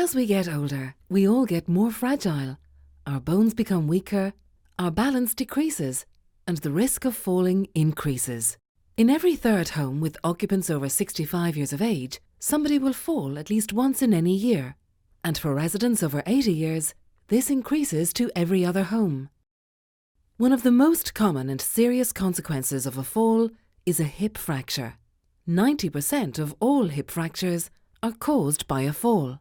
As we get older, we all get more fragile. Our bones become weaker, our balance decreases, and the risk of falling increases. In every third home with occupants over 65 years of age, somebody will fall at least once in any year. And for residents over 80 years, this increases to every other home. One of the most common and serious consequences of a fall is a hip fracture. 90% of all hip fractures are caused by a fall.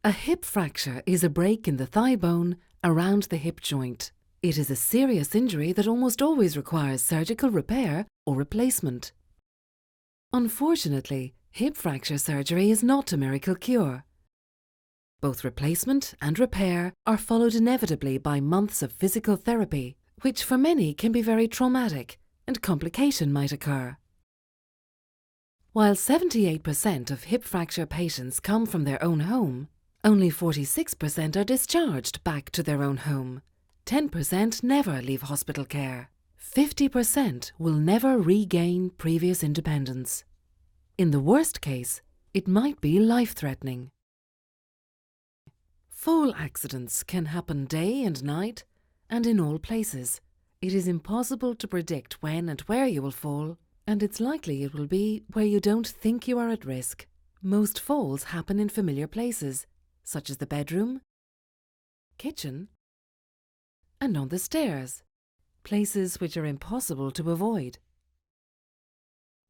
A hip fracture is a break in the thigh bone around the hip joint. It is a serious injury that almost always requires surgical repair or replacement. Unfortunately, hip fracture surgery is not a miracle cure. Both replacement and repair are followed inevitably by months of physical therapy, which for many can be very traumatic, and complication might occur. While 78% of hip fracture patients come from their own home, only 46% are discharged back to their own home. 10% never leave hospital care. 50% will never regain previous independence. In the worst case, it might be life-threatening. Fall accidents can happen day and night, and in all places. It is impossible to predict when and where you will fall, and it's likely it will be where you don't think you are at risk. Most falls happen in familiar places, such as the bedroom, kitchen, and on the stairs, places which are impossible to avoid.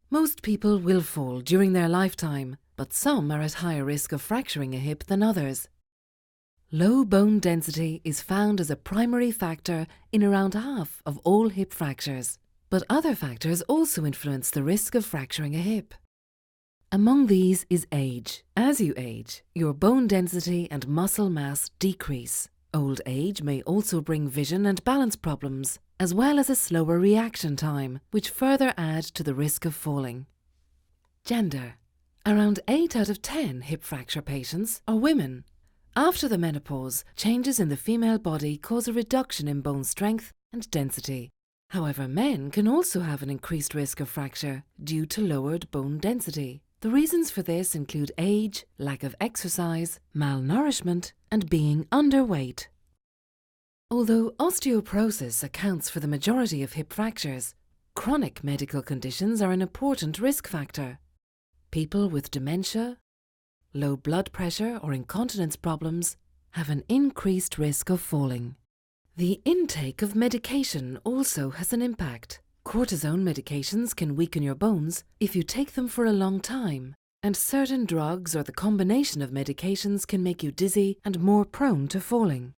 Most people will fall during their lifetime, but some are at higher risk of fracturing a hip than others. Low bone density is found as a primary factor in around half of all hip fractures, but other factors also influence the risk of fracturing a hip. Among these is age. As you age, your bone density and muscle mass decrease. Old age may also bring vision and balance problems, as well as a slower reaction time, which further add to the risk of falling. Gender. Around 8 out of 10 hip fracture patients are women. After the menopause, changes in the female body cause a reduction in bone strength and density. However, men can also have an increased risk of fracture due to lowered bone density. The reasons for this include age, lack of exercise, malnourishment, and being underweight. Although osteoporosis accounts for the majority of hip fractures, chronic medical conditions are an important risk factor. People with dementia, low blood pressure or incontinence problems have an increased risk of falling. The intake of medication also has an impact. Cortisone medications can weaken your bones if you take them for a long time, and certain drugs or the combination of medications can make you dizzy and more prone to falling.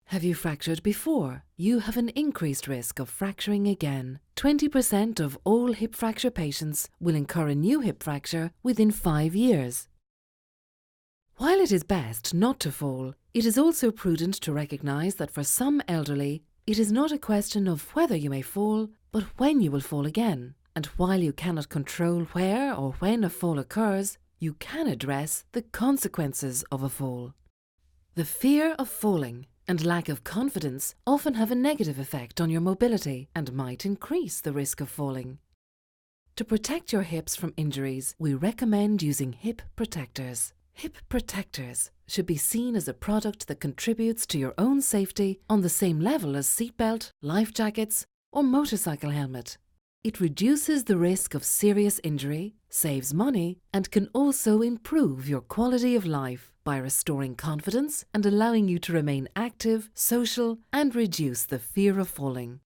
Have you fractured before? You have an increased risk of fracturing again. 20% of all hip fracture patients will incur a new hip fracture within 5 years. While it is best not to fall, it is also prudent to recognize that for some elderly, it is not a question of whether you may fall, but when you will fall again. And while you cannot control where or when a fall occurs, you can address the consequences of a fall. The fear of falling and lack of confidence often have a negative effect on your mobility and might increase the risk of falling. To protect your hips from injuries, we recommend using hip protectors. Hip protectors should be seen as a product that contributes to your own safety on the same level as seatbelt, life jackets, or motorcycle helmet. It reduces the risk of serious injury, saves money, and can also improve your quality of life by restoring confidence and allowing you to remain active, social, and reduce the fear of falling.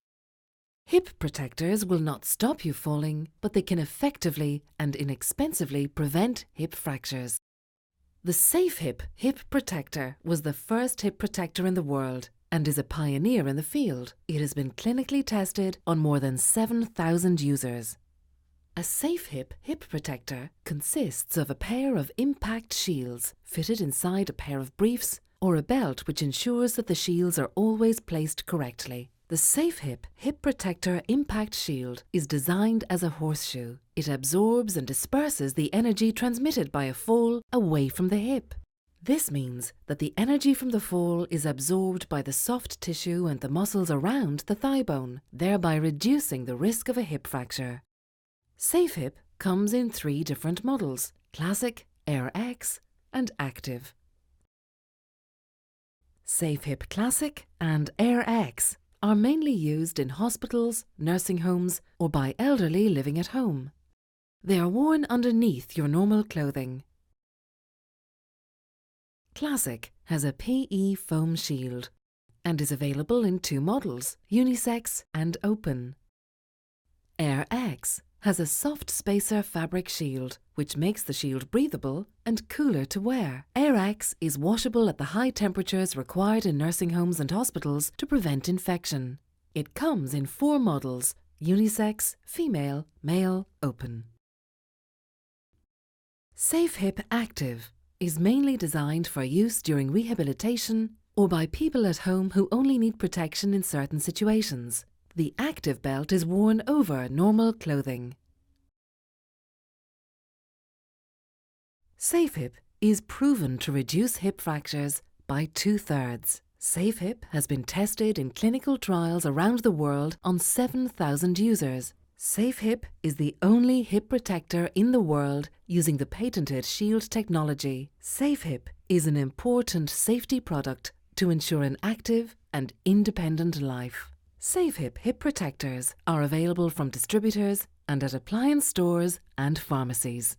Hip protectors will not stop you falling, but they can effectively and inexpensively prevent hip fractures. The Safehip hip protector was the first hip protector in the world and is a pioneer in the field. It has been clinically tested on more than 7,000 users. A Safehip hip protector consists of a pair of impact shields fitted inside a pair of briefs or a belt which ensures that the shields are always placed correctly. The Safehip hip protector impact shield is designed as a horseshoe. It absorbs and disperses the energy transmitted by a fall away from the hip. This means that the energy from the fall is absorbed by the soft tissue and the muscles around the thigh bone, thereby reducing the risk of a hip fracture. Safehip comes in 3 different models: Classic, Air X, and Active. Safehip Classic and Air X are mainly used in hospitals, nursing homes, or by elderly living at home. They are worn underneath your normal clothing. Classic has a PE foam shield and is available in 2 models, unisex and open. Air X has a soft spacer fabric shield, which makes the shield breathable and cooler to wear. Air X is washable at the high temperatures required in nursing homes and hospitals to prevent infection. It comes in 4 models, unisex, female, male, open. Safehip Active is mainly designed for use during rehabilitation or by people at home who only need protection in certain situations. The active belt is worn over normal clothing. Safehip is proven to reduce hip fractures by 2/3. Safehip has been tested in clinical trials around the world on 7,000 users. Safehip is the only hip protector in the world using the patented Shield technology. Safehip is an important safety product to ensure an active and independent life. Safehip hip protectors are available from distributors and at appliance stores and pharmacies.